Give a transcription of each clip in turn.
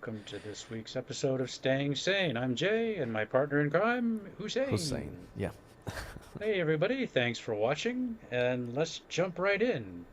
welcome to this week's episode of Staying Sane. I'm Jay, and my partner in crime, Hussein. Hussein. Yeah. Hey, everybody, thanks for watching, and let's jump right in.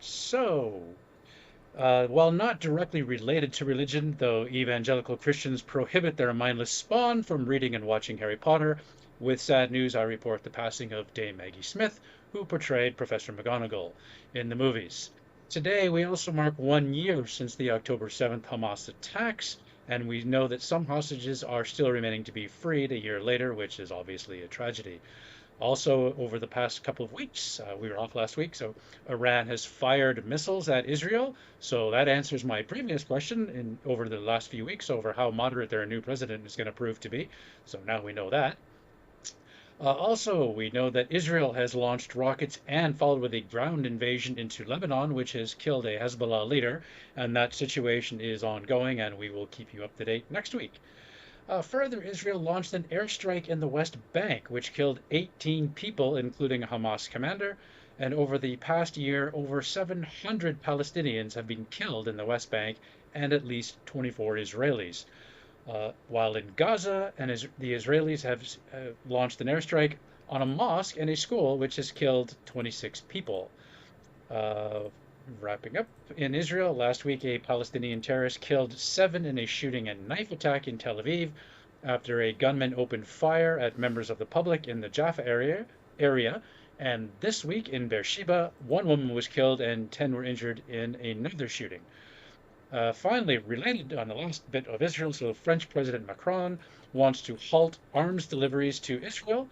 While not directly related to religion, though evangelical Christians prohibit their mindless spawn from reading and watching Harry Potter, with sad news, I report the passing of Dame Maggie Smith, who portrayed Professor McGonagall in the movies. Today, we also mark 1 year since the October 7th Hamas attacks, and we know that some hostages are still remaining to be freed a year later, which is obviously a tragedy. Also, over the past couple of weeks, we were off last week, so Iran has fired missiles at Israel. So that answers my previous question over the last few weeks over how moderate their new president is going to prove to be. So now we know that. Also, we know that Israel has launched rockets and followed with a ground invasion into Lebanon, which has killed a Hezbollah leader. And that situation is ongoing, and we will keep you up to date next week. Further, Israel launched an airstrike in the West Bank, which killed 18 people, including a Hamas commander. And over the past year, over 700 Palestinians have been killed in the West Bank and at least 24 Israelis. While in Gaza, the Israelis have launched an airstrike on a mosque and a school, which has killed 26 people. Uh, Wrapping up, in Israel, last week a Palestinian terrorist killed 7 in a shooting and knife attack in Tel Aviv after a gunman opened fire at members of the public in the Jaffa area. And this week in Beersheba, 1 woman was killed and 10 were injured in another shooting. Finally, related on the last bit of Israel, so French President Macron wants to halt arms deliveries to Israel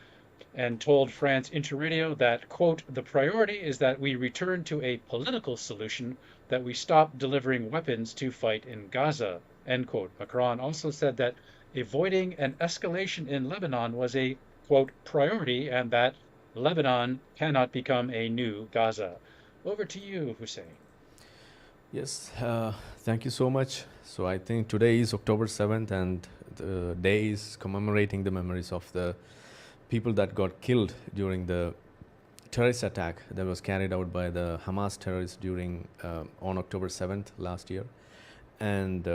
and told France Interradio that, quote, the priority is that we return to a political solution, that we stop delivering weapons to fight in Gaza, end quote. Macron also said that avoiding an escalation in Lebanon was a, quote, priority and that Lebanon cannot become a new Gaza. Over to you, Hussein. Yes. Thank you so much. So I think today is October 7th, and the day is commemorating the memories of the people that got killed during the terrorist attack that was carried out by the Hamas terrorists during on October 7th last year. And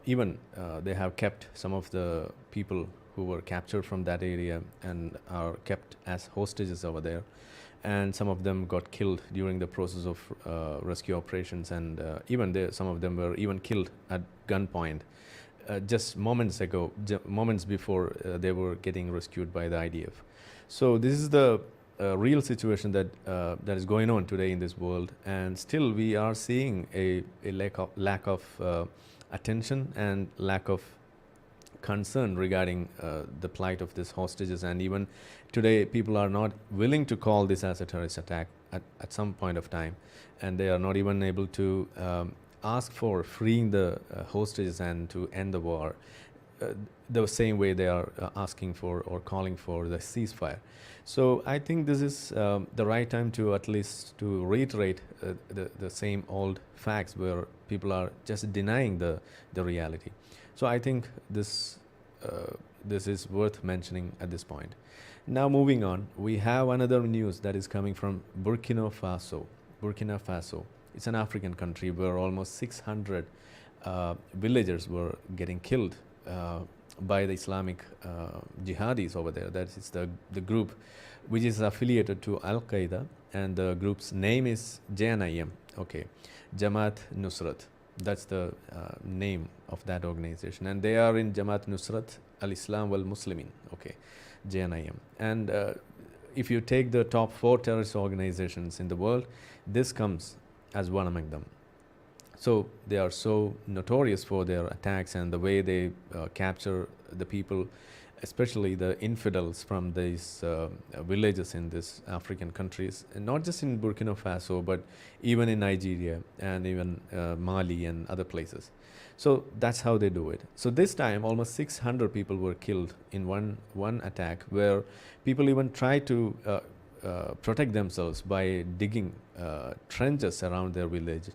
even they have kept some of the people who were captured from that area and are kept as hostages over there. And some of them got killed during the process of rescue operations, and some of them were even killed at gunpoint just moments before they were getting rescued by the IDF. So this is the real situation that is going on today in this world, and still we are seeing a lack of attention and lack of concern regarding the plight of these hostages. And even today, people are not willing to call this as a terrorist attack at some point of time, and they are not even able to ask for freeing the hostages and to end the war the same way they are asking for or calling for the ceasefire. So I think this is the right time to at least to reiterate the same old facts where people are just denying the reality. So I think this is worth mentioning at this point. Now moving on, we have another news that is coming from Burkina Faso. Burkina Faso, it's an African country where almost 600 villagers were getting killed by the Islamic jihadis over there. That is the group which is affiliated to Al Qaeda, and the group's name is JNIM. Okay, Jamaat Nusrat. That's the name of that organization, and they are in Jamaat Nusrat al-Islam wal-Muslimin. Okay, JNIM. And if you take the top 4 terrorist organizations in the world, this comes as one among them. So they are so notorious for their attacks and the way they capture the people, especially the infidels from these villages in these African countries, and not just in Burkina Faso, but even in Nigeria and even Mali and other places. So that's how they do it. So this time, almost 600 people were killed in one attack, where people even tried to protect themselves by digging trenches around their village,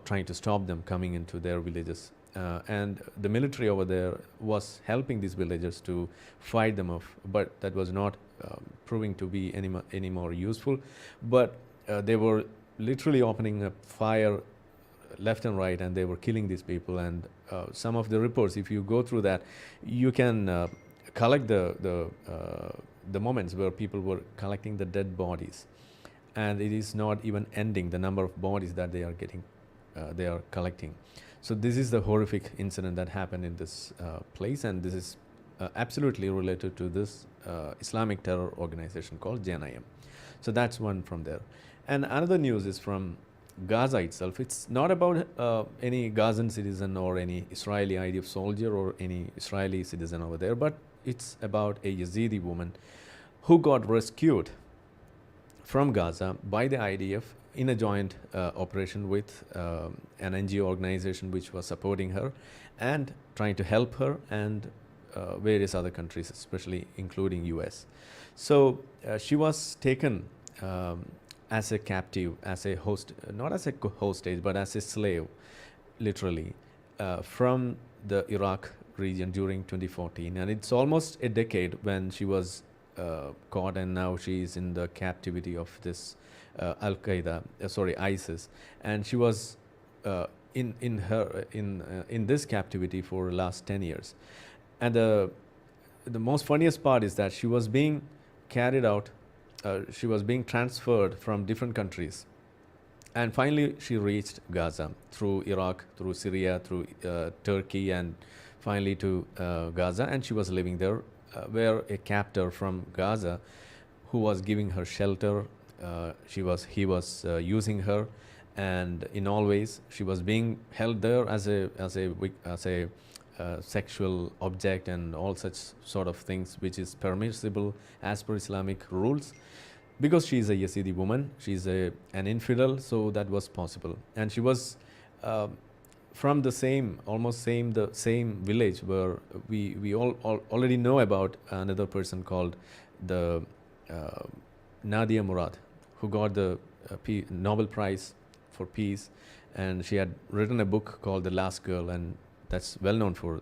trying to stop them coming into their villages. And the military over there was helping these villagers to fight them off, but that was not proving to be any more useful. But they were literally opening a fire left and right, and they were killing these people. And some of the reports, if you go through that, you can collect the moments where people were collecting the dead bodies, and it is not even ending the number of bodies that they are collecting. So this is the horrific incident that happened in this place, and this is absolutely related to this Islamic terror organization called JNIM. So that's one from there. And another news is from Gaza itself. It's not about any Gazan citizen or any Israeli IDF soldier or any Israeli citizen over there, but it's about a Yazidi woman who got rescued from Gaza by the IDF in a joint operation with an NGO organization which was supporting her and trying to help her, and various other countries, especially including US. So she was taken as a captive, as a host, not as a hostage, but as a slave, literally, from the Iraq region during 2014. And it's almost a decade when she was caught, and now she is in the captivity of this ISIS. And she was in this captivity for the last 10 years. And the most funniest part is that she was being carried out, she was being transferred from different countries. And finally, she reached Gaza through Iraq, through Syria, through Turkey, and finally to Gaza. And she was living there, where a captor from Gaza, who was giving her shelter, he was using her, and in all ways, she was being held there as a sexual object and all such sort of things, which is permissible as per Islamic rules. Because she is a Yazidi woman, she is an infidel, so that was possible. And she was from the same village where we all already know about another person called the Nadia Murad, who got the Nobel Prize for Peace, and she had written a book called The Last Girl, and that's well known for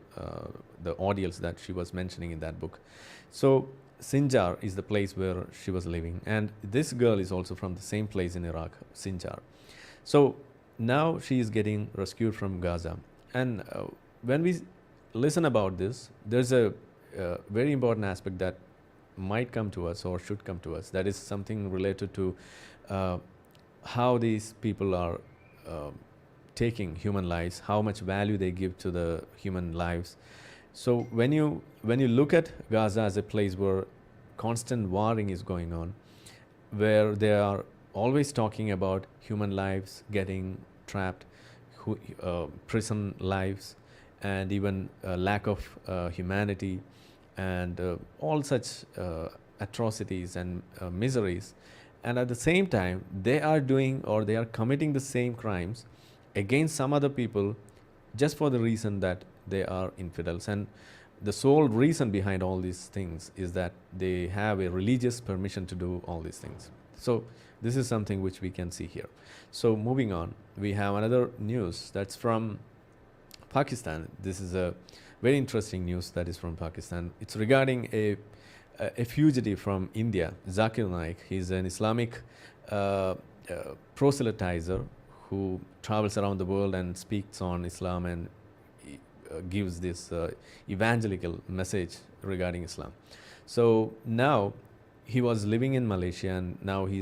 the ordeals that she was mentioning in that book. So Sinjar is the place where she was living, and this girl is also from the same place in Iraq, Sinjar. So now she is getting rescued from Gaza, and when we listen about this, there's a very important aspect that might come to us or should come to us. That is something related to how these people are taking human lives, how much value they give to the human lives. So when you look at Gaza as a place where constant warring is going on, where they are always talking about human lives getting trapped, prison lives, and even lack of humanity, and all such atrocities and miseries, and at the same time they are doing, or they are committing the same crimes against some other people just for the reason that they are infidels. And the sole reason behind all these things is that they have a religious permission to do all these things. So this is something which we can see here. So moving on, we have another news that's from Pakistan. This is a very interesting news that is from Pakistan. It's regarding a fugitive from India, Zakir Naik. He's an Islamic proselytizer who travels around the world and speaks on Islam and gives this evangelical message regarding Islam. So now he was living in Malaysia, and now he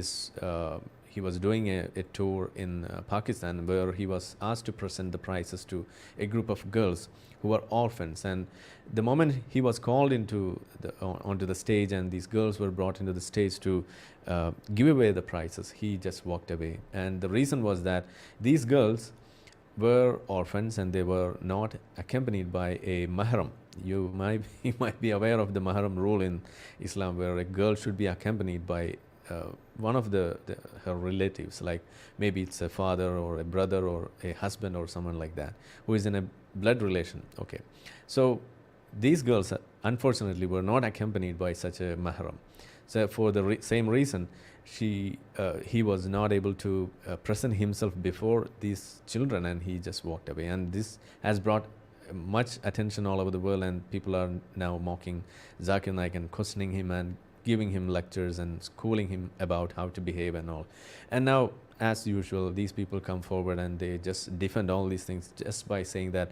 was doing a tour in Pakistan, where he was asked to present the prizes to a group of girls who were orphans. And the moment he was called onto the stage, and these girls were brought into the stage to give away the prizes, he just walked away. And the reason was that these girls were orphans and they were not accompanied by a mahram. You might be aware of the mahram rule in Islam, where a girl should be accompanied by one of her relatives, like maybe it's a father or a brother or a husband or someone like that, who is in a blood relation. Okay, so these girls unfortunately were not accompanied by such a mahram. So for the same reason, he was not able to present himself before these children, and he just walked away. And this has brought much attention all over the world, and people are now mocking Zakir Naik and questioning him and giving him lectures and schooling him about how to behave and all. And now, as usual, these people come forward and they just defend all these things just by saying that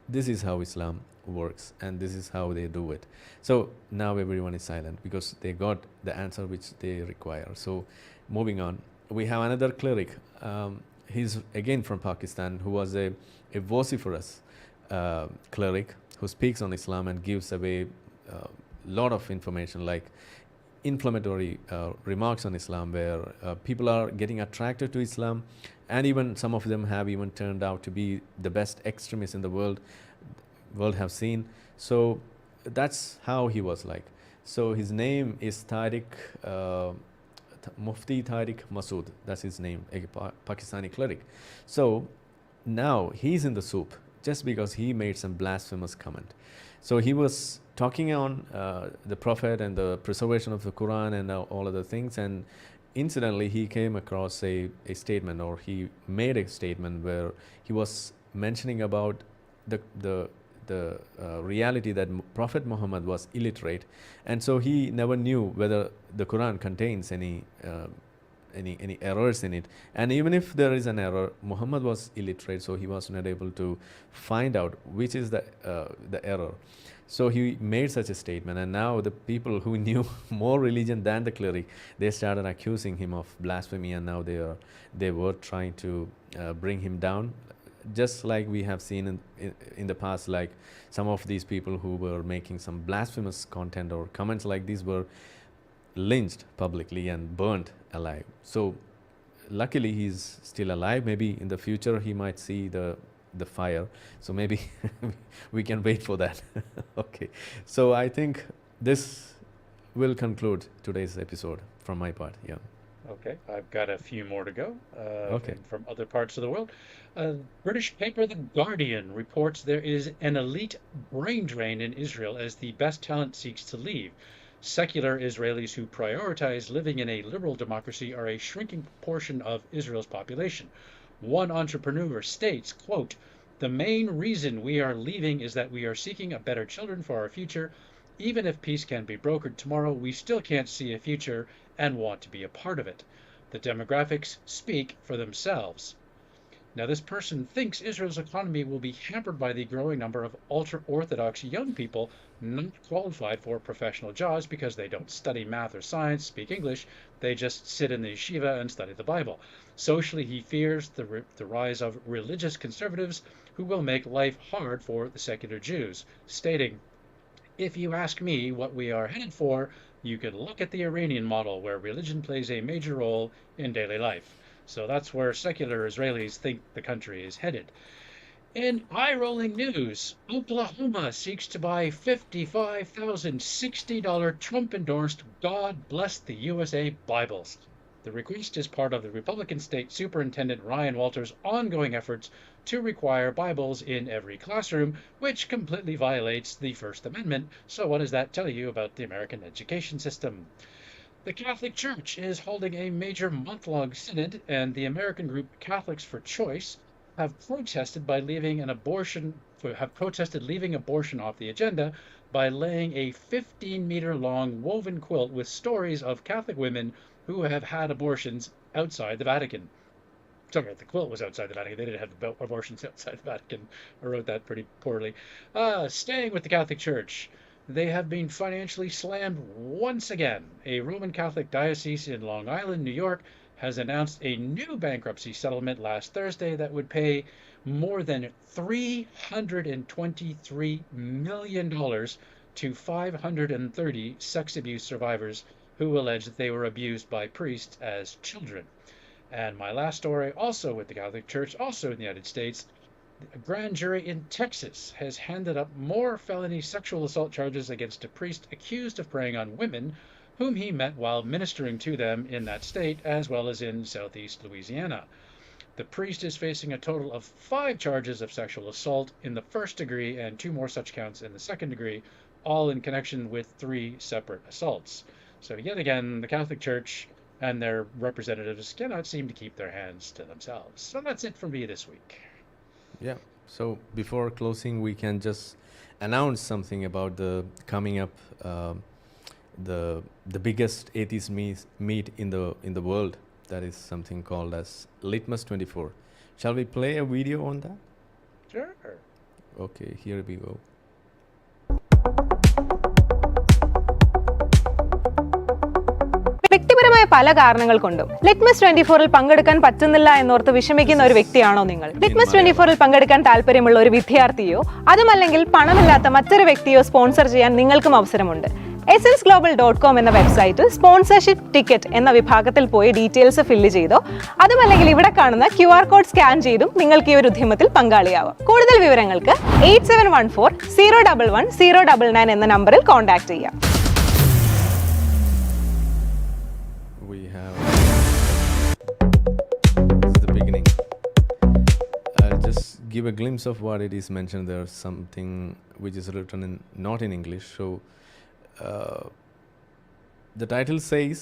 this is how Islam works and this is how they do it. So now everyone is silent because they got the answer which they require. So moving on, we have another cleric. He's again from Pakistan, who was a vociferous cleric who speaks on Islam and gives away a lot of information like inflammatory remarks on Islam, where people are getting attracted to Islam, and even some of them have even turned out to be the best extremists in the world have seen. So that's how he was like. So his name is Tariq, Mufti Tariq Masood. That's his name, a Pakistani cleric. So now he's in the soup just because he made some blasphemous comment. So he was talking on the Prophet and the preservation of the Quran and all other things, and incidentally he came across a statement, or he made a statement where he was mentioning about the reality that Prophet Muhammad was illiterate, and so he never knew whether the Quran contains any errors in it. And even if there is an error, Muhammad was illiterate, so he was not able to find out which is the error. So he made such a statement, and now the people who knew more religion than the cleric, they started accusing him of blasphemy, and now they were trying to bring him down, just like we have seen in the past. Like some of these people who were making some blasphemous content or comments like these were lynched publicly and burnt alive. So luckily he's still alive. Maybe in the future he might see the fire, so maybe we can wait for that. Okay, so I think this will conclude today's episode from my part. Yeah. Okay, I've got a few more to go Okay. from other parts of the world. British paper The Guardian reports there is an elite brain drain in Israel as the best talent seeks to leave. Secular Israelis who prioritize living in a liberal democracy are a shrinking proportion of Israel's population. One entrepreneur states, quote, "The main reason we are leaving is that we are seeking a better children for our future. Even if peace can be brokered tomorrow, we still can't see a future and want to be a part of it. The demographics speak for themselves." Now, this person thinks Israel's economy will be hampered by the growing number of ultra-Orthodox young people not qualified for professional jobs because they don't study math or science, speak English, they just sit in the yeshiva and study the Bible. Socially, he fears the rise of religious conservatives who will make life hard for the secular Jews, stating, "If you ask me what we are headed for, you could look at the Iranian model where religion plays a major role in daily life." So that's where secular Israelis think the country is headed. In eye-rolling news, Oklahoma seeks to buy 55,000 $60 Trump-endorsed God Bless the USA Bibles. The request is part of the Republican State Superintendent Ryan Walters' ongoing efforts to require Bibles in every classroom, which completely violates the First Amendment. So what does that tell you about the American education system? The Catholic Church is holding a major month-long synod, and the American group Catholics for Choice have protested leaving abortion off the agenda by laying a 15-meter long woven quilt with stories of Catholic women who have had abortions outside the Vatican. Sorry, the quilt was outside the Vatican. They didn't have abortions outside the Vatican. I wrote that pretty poorly. Staying with the Catholic Church, they have been financially slammed once again. A Roman Catholic diocese in Long Island, New York, has announced a new bankruptcy settlement last Thursday that would pay more than $323 million to 530 sex abuse survivors who allege that they were abused by priests as children. And my last story, also with the Catholic Church, also in the United States, a grand jury in Texas has handed up more felony sexual assault charges against a priest accused of preying on women whom he met while ministering to them in that state, as well as in southeast Louisiana. The priest is facing a total of 5 charges of sexual assault in the first degree and 2 more such counts in the second degree, all in connection with 3 separate assaults. So yet again, the Catholic Church and their representatives cannot seem to keep their hands to themselves. So that's it from me this week. Yeah. So before closing, we can just announce something about the coming up the biggest atheist meet in the world. That is something called as Litmus 24. Shall we play a video on that? Sure. Okay, here we go. വ്യക്തിപരമായ പല കാരണങ്ങൾ കൊണ്ടും litmus 24-ൽ പങ്കെടുക്കാൻ പറ്റുന്നില്ല എന്നോർത്ത് വിഷമിക്കുന്ന ഒരു വ്യക്തിയാണോ നിങ്ങൾ? ലിറ്റ്മസ് 24-ൽ പങ്കെടുക്കാൻ താല്പര്യമുള്ള ഒരു വിദ്യാർത്ഥിയോ അതുമല്ലെങ്കിൽ പണമില്ലാത്ത മറ്റൊരു വ്യക്തിയോ സ്പോൺസർ ചെയ്യാൻ നിങ്ങൾക്കും അവസരമുണ്ട്. essensglobal.com എന്ന വെബ്സൈറ്റിൽ സ്പോൺസർഷിപ്പ് ടിക്കറ്റ് എന്ന വിഭാഗത്തിൽ പോയി ഡീറ്റെയിൽസ് ഫില്ല് ചെയ്തോ അതുമല്ലെങ്കിൽ ഇവിടെ കാണുന്ന QR കോഡ് സ്കാൻ ചെയ്തും നിങ്ങൾക്ക് ഈ ഒരു ഉദ്യമത്തിൽ പങ്കാളിയാവാം. കൂടുതൽ വിവരങ്ങൾക്ക് 8714-011-099 എന്ന നമ്പറിൽ കോൺടാക്ട് ചെയ്യാം. Give a glimpse of what it is mentioned there. Something which is written in not in English. So the title says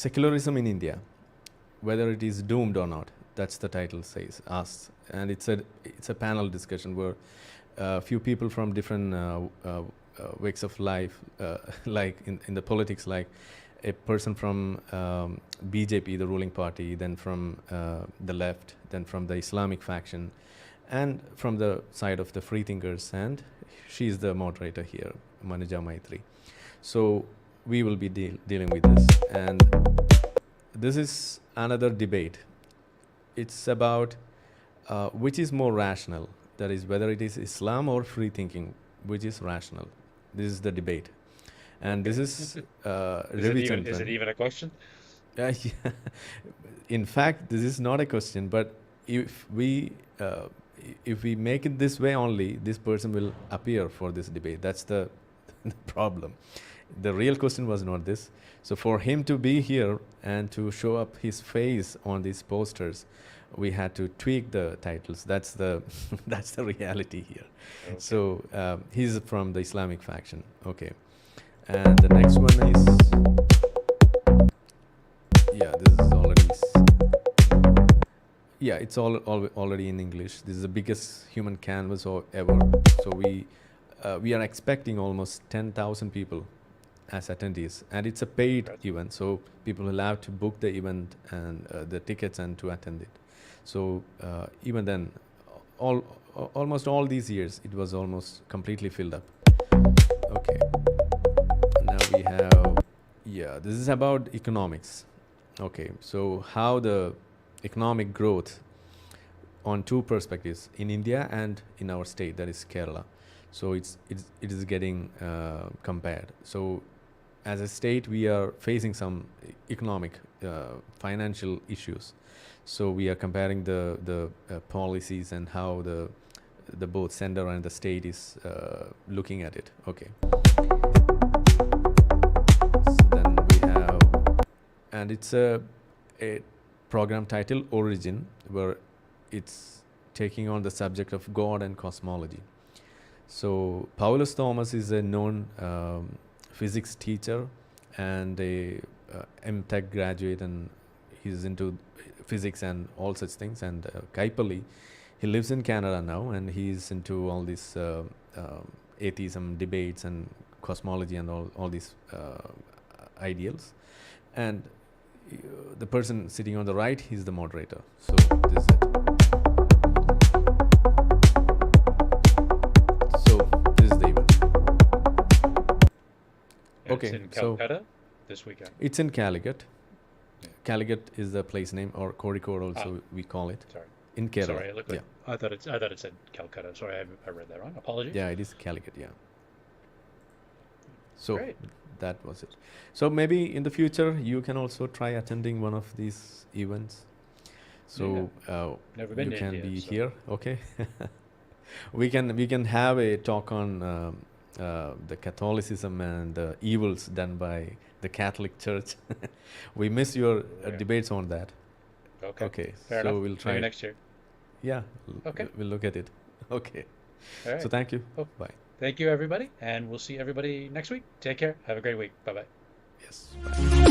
secularism in India, whether it is doomed or not. That's the title says. Asks, and it's a panel discussion where few people from different wakes of life, like in the politics, like a person from BJP, the ruling party, then from the left, then from the Islamic faction, and from the side of the free thinkers, and she is the moderator here, Manuja Maitri. So we will be dealing with this, and this is another debate. It's about which is more rational, that is whether it is Islam or free thinking, which is rational. This is the debate. And this is is it even a question? Yeah. In fact, this is not a question, but if we make it this way only, this person will appear for this debate. That's the problem. The real question was not this. So for him to be here and to show up his face on these posters, we had to tweak the titles. That's the reality here. Okay. So he's from the Islamic faction. Okay. And the next one is, this is already, it's already in English. This is the biggest human canvas ever. So we are expecting almost 10,000 people as attendees, and it's a paid event. So people will have to book the event and the tickets and to attend it. So even then, almost all these years, it was almost completely filled up. Okay. We have, this is about economics. Okay, so how the economic growth on two perspectives, in India and in our state, that is Kerala. So it is getting compared. So as a state, we are facing some economic financial issues. So we are comparing the policies and how the both center and the state is looking at it. Okay. And it's a program title, Origin, where it's taking on the subject of God and cosmology. So Paulus Thomas is a known physics teacher and a M.Tech graduate, and he's into physics and all such things. And Kaipali, he lives in Canada now, and he's into all these atheism debates and cosmology and all these ideals. And the person sitting on the right, he's the moderator. So this is it. So this is the event. Okay, it's in Calcutta this weekend. It's in Calicut. Calicut is the place name, or Kozhikode also we call it. Sorry. In Kerala. Sorry, I thought it said Calcutta. Sorry, I read that wrong. Apologies. Yeah, it is Calicut. Yeah. So Great. that was it. So maybe in the future you can also try attending one of these events. So never been you to can India, be so. here. Okay. we can have a talk on the Catholicism and the evils done by the Catholic Church. We miss your debates on that. Okay. Fair so enough. we'll try Maybe next year. Yeah. Okay. We'll look at it. Okay. All right. So thank you. Oh. Bye. Thank you, everybody, and we'll see everybody next week. Take care. Have a great week. Bye-bye. Yes. Bye.